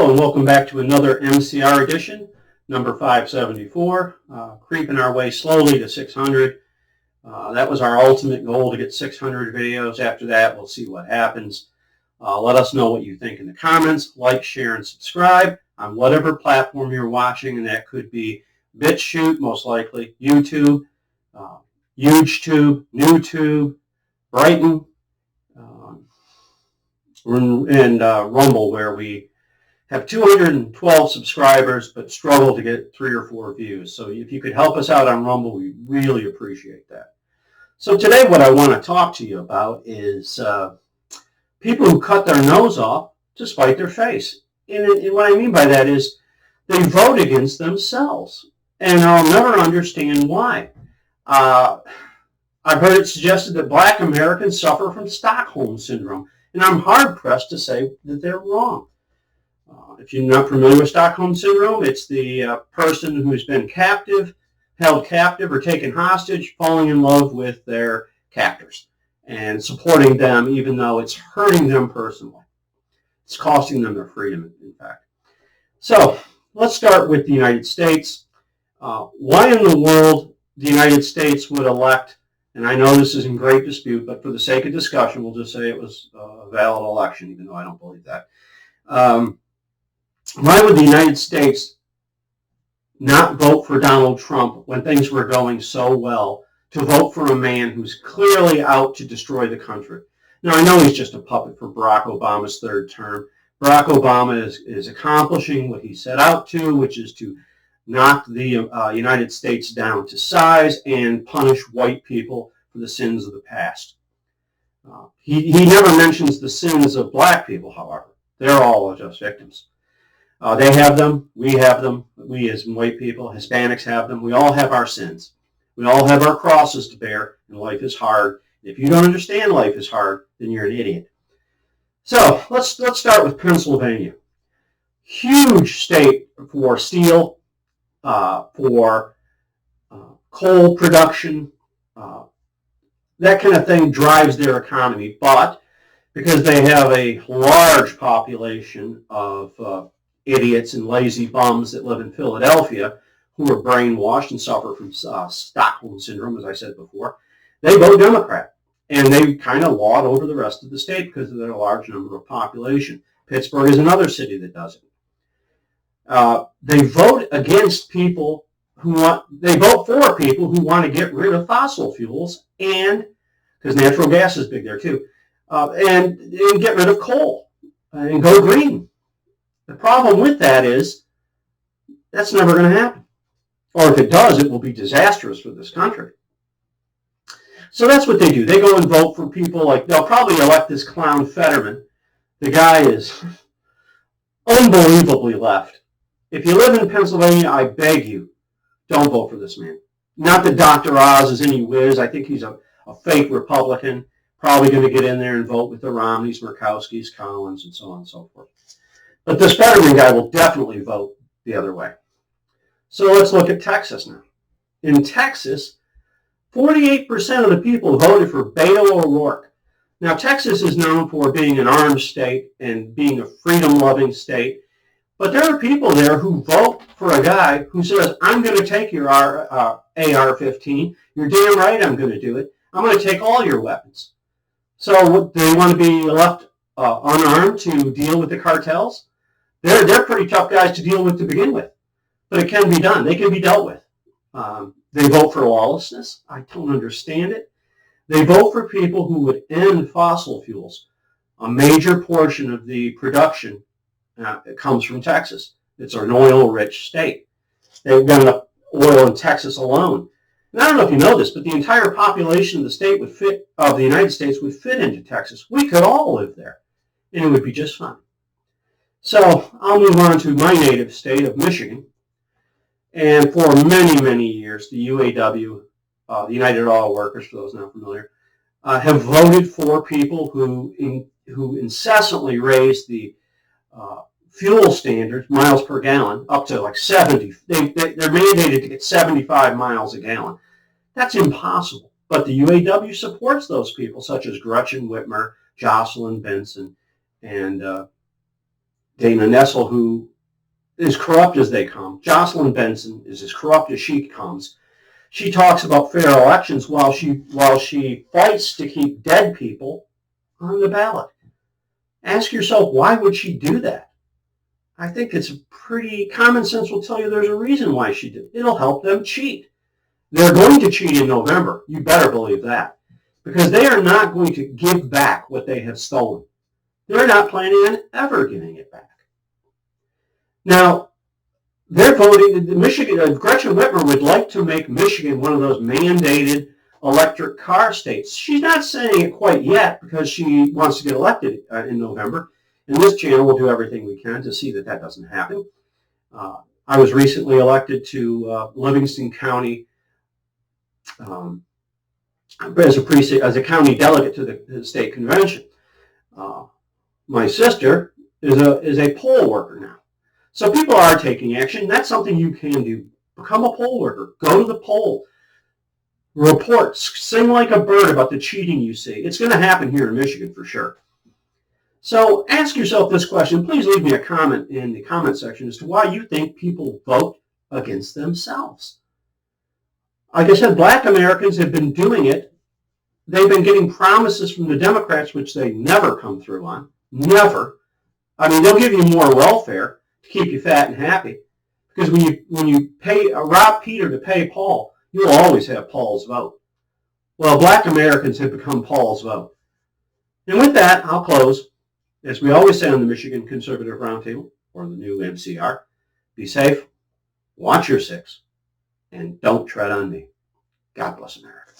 Hello and welcome back to another MCR edition, number 574, creeping our way slowly to 600. That was our ultimate goal, to get 600 videos. After that, we'll see what happens. Let us know what you think in the comments. Like, share, and subscribe on whatever platform you're watching, and that could be BitChute, most likely, YouTube, HugeTube, NewTube, Brighton, and Rumble, where we have 212 subscribers but struggle to get 3 or 4 views. So if you could help us out on Rumble, we really appreciate that. So today what I want to talk to you about is people who cut their nose off to spite their face. And what I mean by that is they vote against themselves. And I'll never understand why. I've heard it suggested that Black Americans suffer from Stockholm Syndrome. And I'm hard-pressed to say that they're wrong. If you're not familiar with Stockholm Syndrome, it's the person who's been held captive, or taken hostage, falling in love with their captors and supporting them even though it's hurting them personally. It's costing them their freedom, in fact. So let's start with the United States. Why in the world the United States would elect, and I know this is in great dispute, but for the sake of discussion, we'll just say it was a valid election, even though I don't believe that. Why would the United States not vote for Donald Trump when things were going so well, to vote for a man who's clearly out to destroy the country? Now, I know he's just a puppet for Barack Obama's third term. Barack Obama is accomplishing what he set out to, which is to knock the United States down to size and punish white people for the sins of the past. He never mentions the sins of black people, however. They're all just victims. They have them. We have them. We as white people, Hispanics have them. We all have our sins. We all have our crosses to bear, and life is hard. If you don't understand life is hard, then you're an idiot. So let's start with Pennsylvania. Huge state for steel, for coal production. That kind of thing drives their economy. But because they have a large population of idiots and lazy bums that live in Philadelphia who are brainwashed and suffer from Stockholm Syndrome, as I said before, they vote Democrat. And they kind of laud over the rest of the state because of their large number of population. Pittsburgh is another city that does it. They vote against people they vote for people who want to get rid of fossil fuels, and because natural gas is big there too, and get rid of coal and go green. The problem with that is that's never going to happen. Or if it does, it will be disastrous for this country. So that's what they do. They go and vote for people like, they'll probably elect this clown Fetterman. The guy is unbelievably left. If you live in Pennsylvania, I beg you, don't vote for this man. Not that Dr. Oz is any whiz. I think he's a fake Republican, probably going to get in there and vote with the Romneys, Murkowskis, Collins, and so on and so forth. But this Fetterman guy will definitely vote the other way. So let's look at Texas now. In Texas, 48% of the people voted for Beto O'Rourke. Now, Texas is known for being an armed state and being a freedom-loving state. But there are people there who vote for a guy who says, I'm going to take your AR-15. You're damn right I'm going to do it. I'm going to take all your weapons. So they want to be left unarmed to deal with the cartels? They're pretty tough guys to deal with to begin with. But it can be done. They can be dealt with. They vote for lawlessness. I don't understand it. They vote for people who would end fossil fuels. A major portion of the production comes from Texas. It's an oil-rich state. They've got enough oil in Texas alone. And I don't know if you know this, but the entire population of the United States would fit into Texas. We could all live there, and it would be just fine. So I'll move on to my native state of Michigan. And for many, many years, the UAW, the United Auto Workers, for those not familiar, have voted for people who incessantly raise the fuel standards, miles per gallon, up to like 70. They're mandated to get 75 miles a gallon. That's impossible. But the UAW supports those people, such as Gretchen Whitmer, Jocelyn Benson, and Dana Nessel, who is corrupt as they come. Jocelyn Benson is as corrupt as she comes. She talks about fair elections while she fights to keep dead people on the ballot. Ask yourself, why would she do that? I think it's pretty common sense will tell you there's a reason why she did. It'll help them cheat. They're going to cheat in November. You better believe that. Because they are not going to give back what they have stolen. They're not planning on ever giving it back. Now, they're voting, Michigan, Gretchen Whitmer would like to make Michigan one of those mandated electric car states. She's not saying it quite yet because she wants to get elected in November. And this channel will do everything we can to see that that doesn't happen. I was recently elected to Livingston County as a county delegate to the state convention. My sister is a poll worker now. So people are taking action. That's something you can do. Become a poll worker. Go to the poll. Report. Sing like a bird about the cheating you see. It's going to happen here in Michigan for sure. So ask yourself this question. Please leave me a comment in the comment section as to why you think people vote against themselves. Like I said, Black Americans have been doing it. They've been getting promises from the Democrats, which they never come through on. Never. I mean, they'll give you more welfare to keep you fat and happy. Because when you pay rob Peter to pay Paul, you'll always have Paul's vote. Well, Black Americans have become Paul's vote. And with that, I'll close. As we always say on the Michigan Conservative Roundtable, or the new MCR, be safe, watch your six, and don't tread on me. God bless America.